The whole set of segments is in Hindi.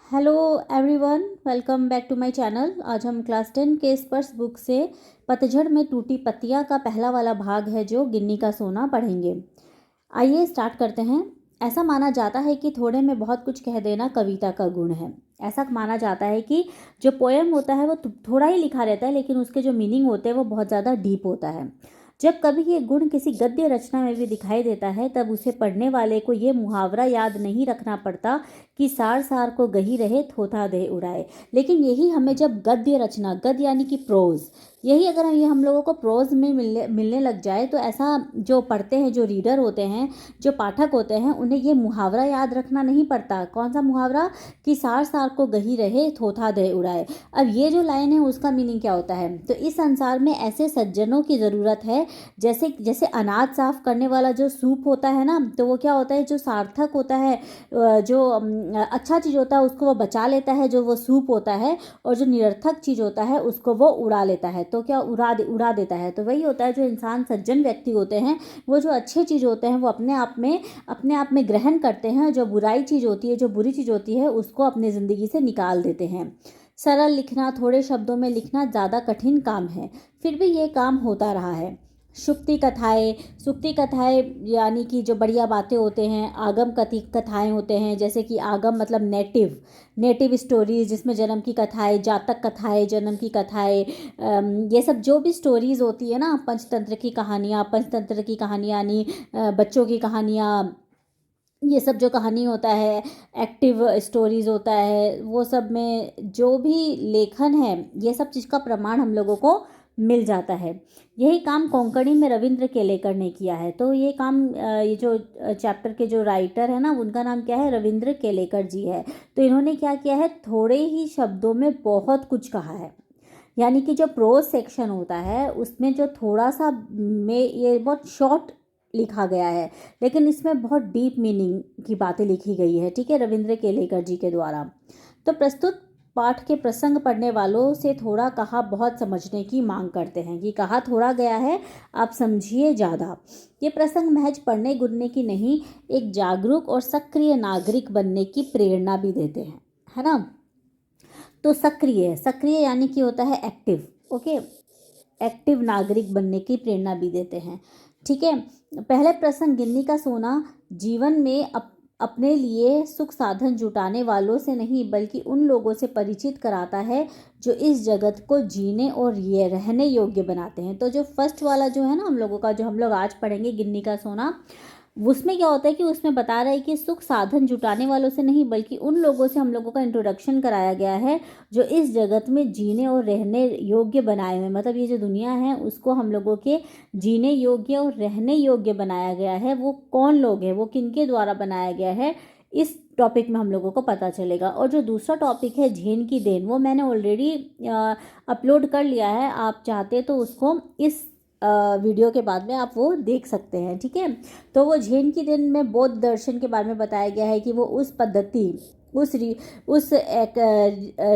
Hello everyone, welcome back to my channel. आज हम क्लास 10 के स्पर्श बुक से पतझड़ में टूटी पत्तियां का पहला वाला भाग है जो गिन्नी का सोना पढ़ेंगे। आइए स्टार्ट करते हैं। ऐसा माना जाता है कि थोड़े में बहुत कुछ कह देना कविता का गुण है। ऐसा माना जाता है कि जो पोएम होता है वो थोड़ा ही लिखा रहता है, लेकिन उसके जो मीनिंग होते हैं वो बहुत ज़्यादा डीप होता है। जब कभी ये गुण किसी गद्य रचना में भी दिखाई देता है तब उसे पढ़ने वाले को ये मुहावरा याद नहीं रखना पड़ता कि सार सार को गही रहे थोथा दे उड़ाए। लेकिन यही हमें जब गद्य रचना, गद्य यानी कि प्रोज, यही अगर ये हम लोगों को प्रोज में मिलने लग जाए तो ऐसा जो पढ़ते हैं, जो रीडर होते हैं, जो पाठक होते हैं, उन्हें ये मुहावरा याद रखना नहीं पड़ता। कौन सा मुहावरा? कि सार सार को गही रहे थोथा दे उड़ाए। अब ये जो लाइन है उसका मीनिंग क्या होता है? तो इस संसार में ऐसे सज्जनों की ज़रूरत है, जैसे जैसे अनाज साफ करने वाला जो सूप होता है ना, तो वो क्या होता है, जो सार्थक होता है, जो अच्छा चीज़ होता है उसको वो बचा लेता है, जो वो सूप होता है, और जो निरर्थक चीज़ होता है उसको वो उड़ा लेता है। तो क्या उड़ा देता है। तो वही होता है, जो इंसान सज्जन व्यक्ति होते हैं वो जो अच्छे चीज़ होते हैं वो अपने आप में ग्रहण करते हैं, जो बुराई चीज़ होती है, जो बुरी चीज़ होती है उसको अपनी ज़िंदगी से निकाल देते हैं। सरल लिखना, थोड़े शब्दों में लिखना ज़्यादा कठिन काम है, फिर भी ये काम होता रहा है। सुक्ति कथाएं यानी कि जो बढ़िया बातें होते हैं, आगम कथाएं होते हैं, जैसे कि आगम मतलब नेटिव स्टोरीज, जिसमें जन्म की कथाएं, जातक कथाएं, जन्म की कथाएं, ये सब जो भी स्टोरीज होती है ना, पंचतंत्र की कहानियाँ यानी बच्चों की कहानियाँ, ये सब जो कहानी होता है, एक्टिव स्टोरीज होता है, वो सब में जो भी लेखन है ये सब चीज़ का प्रमाण हम लोगों को मिल जाता है। यही काम कोंकणी में रविंद्र केलेकर ने किया है। तो ये काम ये जो चैप्टर के जो राइटर है ना, उनका नाम क्या है? रविंद्र केलेकर जी है। तो इन्होंने क्या किया है? थोड़े ही शब्दों में बहुत कुछ कहा है। यानी कि जो प्रोज सेक्शन होता है उसमें जो थोड़ा सा में ये बहुत शॉर्ट लिखा गया है, लेकिन इसमें बहुत डीप मीनिंग की बातें लिखी गई है। ठीक है, रविंद्र केलेकर जी के द्वारा। तो प्रस्तुत पाठ के प्रसंग पढ़ने वालों से थोड़ा कहा बहुत समझने की मांग करते हैं। कि कहा थोड़ा गया है, आप समझिए ज़्यादा। ये प्रसंग महज पढ़ने गुनने की नहीं, एक जागरूक और सक्रिय नागरिक बनने की प्रेरणा भी देते हैं, है ना। तो सक्रिय यानी कि होता है एक्टिव। ओके, एक्टिव नागरिक बनने की प्रेरणा भी देते हैं। ठीक है, पहले प्रसंग गिन्नी का सोना जीवन में अपने लिए सुख साधन जुटाने वालों से नहीं बल्कि उन लोगों से परिचित कराता है जो इस जगत को जीने और ये रहने योग्य बनाते हैं। तो जो फर्स्ट वाला जो है ना हम लोगों का, जो हम लोग आज पढ़ेंगे गिन्नी का सोना, उसमें क्या होता है कि उसमें बता रहा है कि सुख साधन जुटाने वालों से नहीं बल्कि उन लोगों से हम लोगों का इंट्रोडक्शन कराया गया है जो इस जगत में जीने और रहने योग्य बनाए हुए, मतलब ये जो दुनिया है उसको हम लोगों के जीने योग्य और रहने योग्य बनाया गया है। वो कौन लोग हैं, वो किनके द्वारा बनाया गया है, इस टॉपिक में हम लोगों को पता चलेगा। और जो दूसरा टॉपिक है झेन की देन, वो मैंने ऑलरेडी अपलोड कर लिया है। आप चाहते तो उसको इस वीडियो के बाद में आप वो देख सकते हैं। ठीक है, तो वो झेन की देन में बौद्ध दर्शन के बारे में बताया गया है कि वो उस पद्धति, उस एक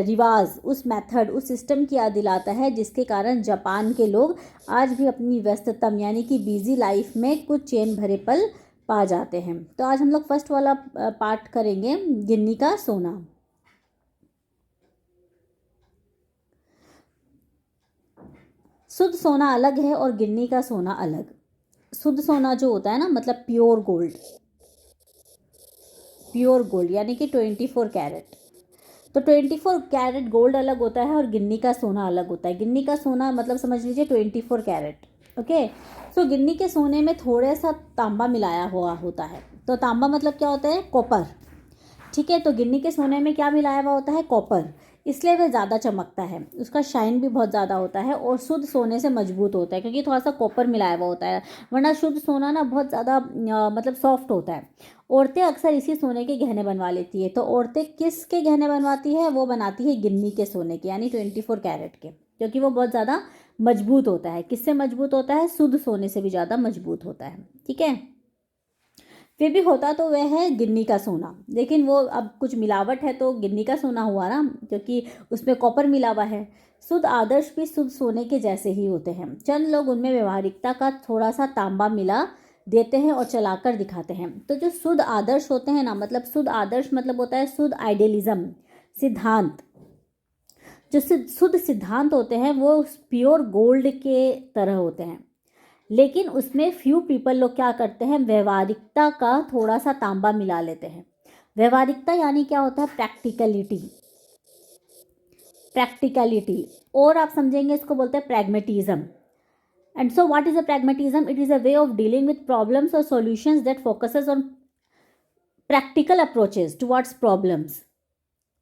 रिवाज, उस मेथड, उस सिस्टम की याद दिलाता है जिसके कारण जापान के लोग आज भी अपनी व्यस्ततम यानी कि बिजी लाइफ में कुछ चैन भरे पल पा जाते हैं। तो आज हम लोग फर्स्ट वाला पार्ट करेंगे, गिन्नी का सोना। शुद्ध सोना अलग है और गिन्नी का सोना अलग। शुद्ध सोना जो होता है ना, मतलब प्योर गोल्ड यानी कि 24 कैरेट। तो 24 कैरेट गोल्ड अलग होता है और गिन्नी का सोना अलग होता है। गिन्नी का सोना मतलब समझ लीजिए 24 कैरेट। ओके, सो गिन्नी के सोने में थोड़ा सा तांबा मिलाया हुआ होता है। तो तांबा मतलब क्या होता है? कॉपर। ठीक है, तो गिन्नी के सोने में क्या मिलाया हुआ होता है? कॉपर। इसलिए वह ज़्यादा चमकता है, उसका शाइन भी बहुत ज़्यादा होता है और शुद्ध सोने से मजबूत होता है क्योंकि थोड़ा सा कॉपर मिलाया हुआ होता है। वरना शुद्ध सोना ना बहुत ज़्यादा मतलब सॉफ्ट होता है। औरतें अक्सर इसी सोने के गहने बनवा लेती है। तो औरतें किसके गहने बनवाती है? वो बनाती है गिन्नी के सोने के यानी 24 कैरेट के, क्योंकि वो बहुत ज़्यादा मजबूत होता है। किससे मजबूत होता है? शुद्ध सोने से भी ज़्यादा मजबूत होता है। ठीक है, फिर भी होता तो वह है गिन्नी का सोना, लेकिन वो अब कुछ मिलावट है तो गिन्नी का सोना हुआ ना, क्योंकि उसमें कॉपर मिला हुआ है। शुद्ध आदर्श भी शुद्ध सोने के जैसे ही होते हैं। चंद लोग उनमें व्यवहारिकता का थोड़ा सा तांबा मिला देते हैं और चलाकर दिखाते हैं। तो जो शुद्ध आदर्श होते हैं ना, मतलब शुद्ध आदर्श मतलब होता है शुद्ध आइडियलिज्म, सिद्धांत, जो शुद्ध सिद्धांत होते हैं वो प्योर गोल्ड के तरह होते हैं, लेकिन उसमें फ्यू पीपल लोग क्या करते हैं, व्यवहारिकता का थोड़ा सा तांबा मिला लेते हैं। व्यवहारिकता यानी क्या होता है, प्रैक्टिकलिटी, प्रैक्टिकलिटी, और आप समझेंगे इसको बोलते हैं pragmatism. And so what is a pragmatism? It is a way of dealing with problems or solutions that focuses on practical approaches towards problems.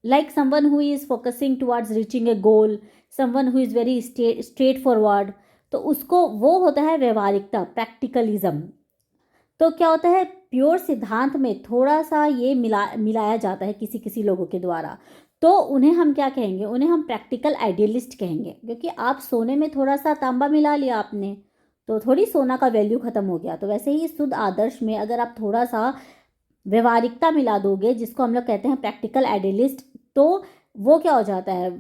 Like someone who is focusing towards reaching a goal, someone who is very straightforward, तो उसको वो होता है व्यवहारिकता, प्रैक्टिकलिज्म. तो क्या होता है, प्योर सिद्धांत में थोड़ा सा ये मिलाया जाता है किसी किसी लोगों के द्वारा, तो उन्हें हम क्या कहेंगे, उन्हें हम प्रैक्टिकल आइडियलिस्ट कहेंगे. क्योंकि आप सोने में थोड़ा सा तांबा मिला लिया आपने, तो थोड़ी सोना का वैल्यू ख़त्म हो गया. तो वैसे ही शुद्ध आदर्श में अगर आप थोड़ा सा व्यवहारिकता मिला दोगे, जिसको हम लोग कहते हैं प्रैक्टिकल आइडियलिस्ट, तो वो क्या हो जाता है,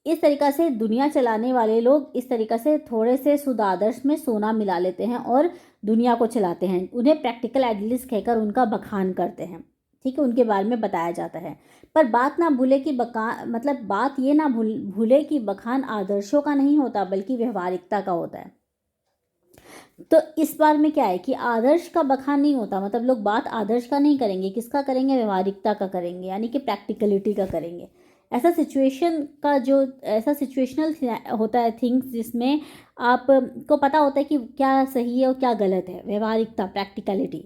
इस तरीक़ा से दुनिया चलाने वाले लोग इस तरीक़ा से थोड़े से शुद्ध आदर्श में सोना मिला लेते हैं और दुनिया को चलाते हैं. उन्हें प्रैक्टिकल आइडियलिस्ट कहकर उनका बखान करते हैं. ठीक है, उनके बारे में बताया जाता है. पर बात ना भूले कि बात ये ना भूले कि बखान आदर्शों का नहीं होता, बल्कि व्यवहारिकता का होता है. तो इस बार में क्या है कि आदर्श का बखान नहीं होता, मतलब लोग बात आदर्श का नहीं करेंगे, किसका करेंगे, व्यवहारिकता का करेंगे, यानी कि प्रैक्टिकलिटी का करेंगे. ऐसा सिचुएशनल होता है थिंग्स, जिसमें आपको पता होता है कि क्या सही है और क्या गलत है, व्यवहारिकता, प्रैक्टिकलिटी.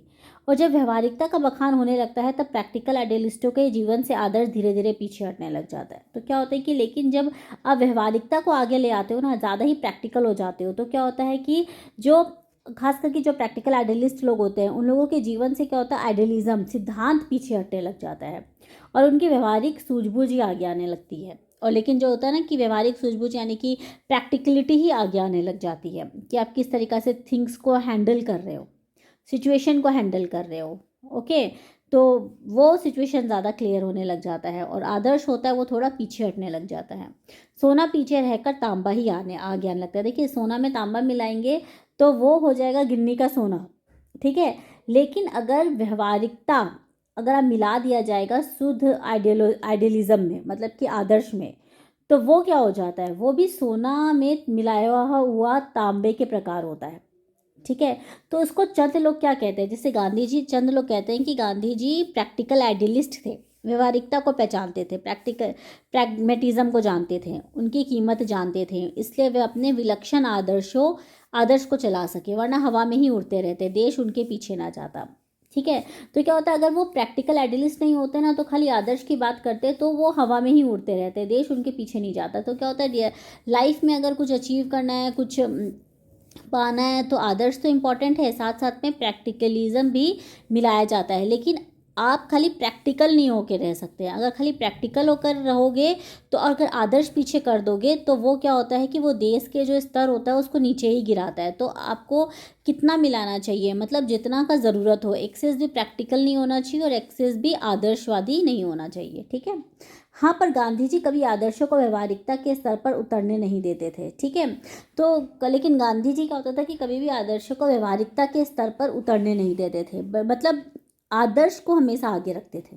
और जब व्यवहारिकता का बखान होने लगता है, तब प्रैक्टिकल आइडियलिस्टों के जीवन से आदर्श धीरे धीरे पीछे हटने लग जाता है. तो क्या होता है कि लेकिन जब आप व्यवहारिकता को आगे ले आते हो ना, ज़्यादा ही प्रैक्टिकल हो जाते हो, तो क्या होता है कि जो खास करके जो प्रैक्टिकल आइडियलिस्ट लोग होते हैं, उन लोगों के जीवन से क्या होता है, आइडियलिज्म, सिद्धांत पीछे हटने लग जाता है और उनकी व्यवहारिक सूझबूझ ही आगे आने लगती है. और लेकिन जो होता है ना कि व्यवहारिक सूझबूझ यानी कि प्रैक्टिकलिटी ही आगे आने लग जाती है, कि आप किस तरीक़ा से थिंग्स को हैंडल कर रहे हो, सिचुएशन को हैंडल कर रहे हो. ओके, तो वो सिचुएशन ज़्यादा क्लियर होने लग जाता है. और आदर्श होता है वो थोड़ा पीछे हटने लग जाता है. सोना पीछे रहकर तांबा ही आगे आने लगता है. देखिए, सोना में तांबा मिलाएंगे तो वो हो जाएगा गिन्नी का सोना. ठीक है, लेकिन अगर व्यवहारिकता अगर आप मिला दिया जाएगा शुद्ध आइडियलिज्म में, मतलब कि आदर्श में, तो वो क्या हो जाता है, वो भी सोना में मिलाया हुआ तांबे के प्रकार होता है. ठीक है, तो उसको चंद लोग क्या कहते हैं, जैसे गांधी जी, चंद लोग कहते हैं कि गांधी जी प्रैक्टिकल आइडियलिस्ट थे, व्यवहारिकता को पहचानते थे, प्रैग्मेटिज्म को जानते थे, उनकी कीमत जानते थे, इसलिए वे अपने विलक्षण आदर्श को चला सके, वरना हवा में ही उड़ते रहते, देश उनके पीछे ना जाता. ठीक है, तो क्या होता है, अगर वो प्रैक्टिकल आइडियलिस्ट नहीं होते ना, तो खाली आदर्श की बात करते, तो वो हवा में ही उड़ते रहते, देश उनके पीछे नहीं जाता. तो क्या होता है, लाइफ में अगर कुछ अचीव करना है, कुछ पाना है, तो आदर्श तो इम्पॉर्टेंट है, साथ साथ में प्रैक्टिकलिज्म भी मिलाया जाता है. लेकिन आप खाली प्रैक्टिकल नहीं होकर रह सकते. अगर खाली प्रैक्टिकल होकर रहोगे, तो अगर आदर्श पीछे कर दोगे, तो वो क्या होता है कि वो देश के जो स्तर होता है उसको नीचे ही गिराता है. तो आपको कितना मिलाना चाहिए, मतलब जितना का ज़रूरत हो. एक्सेस भी प्रैक्टिकल नहीं होना चाहिए और एक्सेस भी आदर्शवादी नहीं होना चाहिए. ठीक है, हाँ, पर गांधी जी कभी आदर्शों को व्यवहारिकता के स्तर पर उतरने नहीं देते थे. ठीक है, तो लेकिन गांधी जी का होता था कि कभी भी आदर्शों को व्यवहारिकता के स्तर पर उतरने नहीं देते थे, मतलब आदर्श को हमेशा आगे रखते थे.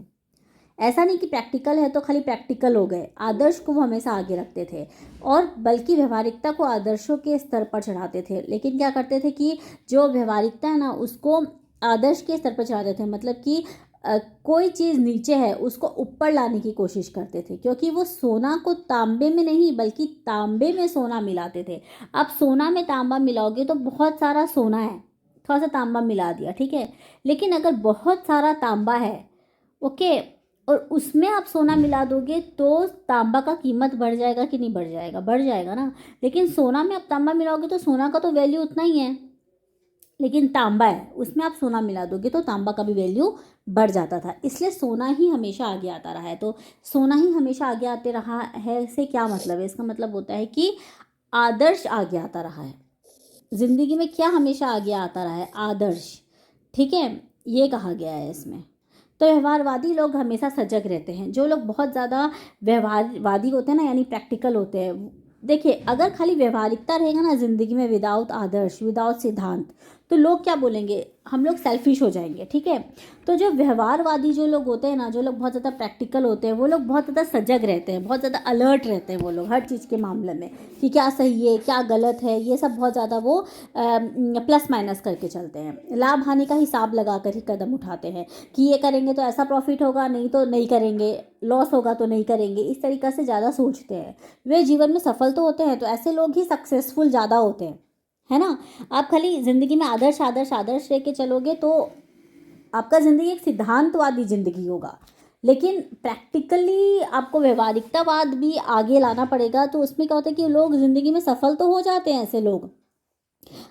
ऐसा नहीं कि प्रैक्टिकल है तो खाली प्रैक्टिकल हो गए, आदर्श को वो हमेशा आगे रखते थे, और बल्कि व्यवहारिकता को आदर्शों के स्तर पर चढ़ाते थे. लेकिन क्या करते थे कि जो व्यवहारिकता है ना, उसको आदर्श के स्तर पर चढ़ाते थे, मतलब कि कोई चीज़ नीचे है उसको ऊपर लाने की कोशिश करते थे, क्योंकि वो सोना को तांबे में नहीं बल्कि तांबे में सोना मिलाते थे. आप सोना में तांबा मिलाओगे तो बहुत सारा सोना है, थोड़ा सा तांबा मिला दिया, ठीक है, लेकिन अगर बहुत सारा तांबा है, ओके, और उसमें आप सोना मिला दोगे, तो तांबा का कीमत बढ़ जाएगा कि नहीं बढ़ जाएगा, बढ़ जाएगा ना. लेकिन सोना में आप तांबा मिलाओगे तो सोना का तो वैल्यू उतना ही है, लेकिन तांबा है उसमें आप सोना मिला दोगे तो तांबा का भी वैल्यू बढ़ जाता था. इसलिए सोना ही हमेशा आगे आता रहा है. तो सोना ही हमेशा आगे आते रहा है, इससे क्या मतलब है, इसका मतलब होता है कि आदर्श आगे आता रहा है. ज़िंदगी में क्या हमेशा आगे आता रहा है, आदर्श. ठीक है, ये कहा गया है इसमें. तो व्यवहारवादी लोग हमेशा सजग रहते हैं. जो लोग बहुत ज़्यादा व्यवहारवादी होते हैं ना, यानी प्रैक्टिकल होते हैं, देखिए, अगर खाली व्यवहारिकता रहेगा ना ज़िंदगी में, विदाउट आदर्श, विदाउट सिद्धांत, तो लोग क्या बोलेंगे, हम लोग सेल्फिश हो जाएंगे, ठीक है। तो जो व्यवहारवादी जो लोग होते हैं ना, जो लोग बहुत ज़्यादा प्रैक्टिकल होते हैं, वो लोग बहुत ज़्यादा सजग रहते हैं, बहुत ज़्यादा अलर्ट रहते हैं वो लोग हर चीज़ के मामले में, कि क्या सही है क्या गलत है, ये सब बहुत ज़्यादा वो प्लस माइनस करके चलते हैं, लाभ हानि का हिसाब लगा कर ही कदम उठाते हैं, कि ये करेंगे तो ऐसा प्रॉफिट होगा, नहीं तो नहीं करेंगे, लॉस होगा तो नहीं करेंगे, इस तरीक़ा से ज़्यादा सोचते हैं। वे जीवन में सफल तो होते हैं, तो ऐसे लोग ही सक्सेसफुल ज़्यादा होते हैं, है ना। आप खाली ज़िंदगी में आदर्श आदर्श आदर्श लेके चलोगे तो आपका ज़िंदगी एक सिद्धांतवादी ज़िंदगी होगा, लेकिन प्रैक्टिकली आपको व्यवहारिकतावाद भी आगे लाना पड़ेगा। तो उसमें क्या होता है कि लोग ज़िंदगी में सफल तो हो जाते हैं, ऐसे लोग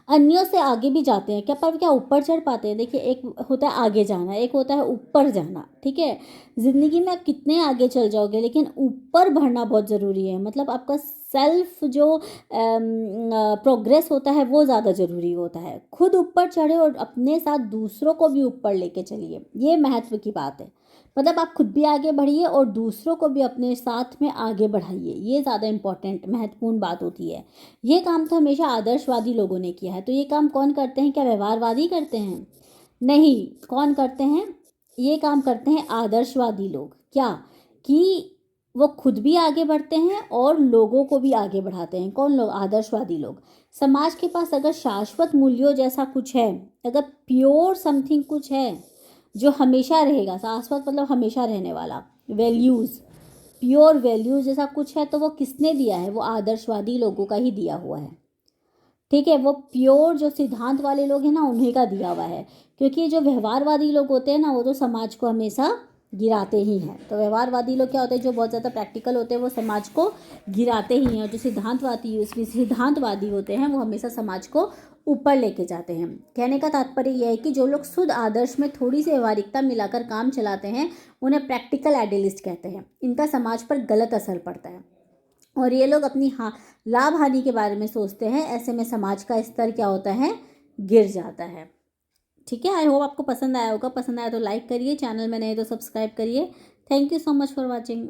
अन्यों से आगे भी जाते हैं, क्या पर क्या ऊपर चढ़ पाते हैं। देखिए, एक होता है आगे जाना, एक होता है ऊपर जाना, ठीक है। ज़िंदगी में आप कितने आगे चल जाओगे, लेकिन ऊपर बढ़ना बहुत ज़रूरी है। मतलब आपका सेल्फ जो प्रोग्रेस होता है वो ज़्यादा ज़रूरी होता है। खुद ऊपर चढ़े और अपने साथ दूसरों को भी ऊपर लेके चलिए, ये महत्व की बात है। मतलब आप खुद भी आगे बढ़िए और दूसरों को भी अपने साथ में आगे बढ़ाइए, ये ज़्यादा इम्पोर्टेंट महत्वपूर्ण बात होती है। ये काम तो हमेशा आदर्शवादी लोगों ने किया है। तो ये काम कौन करते हैं, क्या व्यवहारवादी करते हैं? नहीं। कौन करते हैं? ये काम करते हैं आदर्शवादी लोग। क्या कि वो खुद भी आगे बढ़ते हैं और लोगों को भी आगे बढ़ाते हैं। कौन लोग? आदर्शवादी लोग। समाज के पास अगर शाश्वत मूल्यों जैसा कुछ है, अगर प्योर समथिंग कुछ है जो हमेशा रहेगा, शाश्वत मतलब हमेशा रहने वाला, वैल्यूज़, प्योर वैल्यूज़ जैसा कुछ है, तो वो किसने दिया है? वो आदर्शवादी लोगों का ही दिया हुआ है, ठीक है। वो प्योर जो सिद्धांत वाले लोग हैं ना, उन्हीं का दिया हुआ है। क्योंकि जो व्यवहारवादी लोग होते हैं ना, वो तो समाज को हमेशा गिराते ही हैं। तो व्यवहारवादी लोग क्या होते हैं, जो बहुत ज़्यादा प्रैक्टिकल होते हैं, वो समाज को गिराते ही हैं। और जो सिद्धांतवादी होते हैं, वो हमेशा समाज को ऊपर लेके जाते हैं। कहने का तात्पर्य यह है कि जो लोग शुद्ध आदर्श में थोड़ी सी व्यवहारिकता मिलाकर काम चलाते हैं, उन्हें प्रैक्टिकल आइडियलिस्ट कहते हैं। इनका समाज पर गलत असर पड़ता है और ये लोग अपनी लाभ हानि के बारे में सोचते हैं। ऐसे में समाज का स्तर क्या होता है, गिर जाता है। ठीक है। आई होप आपको पसंद आया होगा। पसंद आया तो लाइक करिए, चैनल में नए तो सब्सक्राइब करिए। Thank you so much for watching.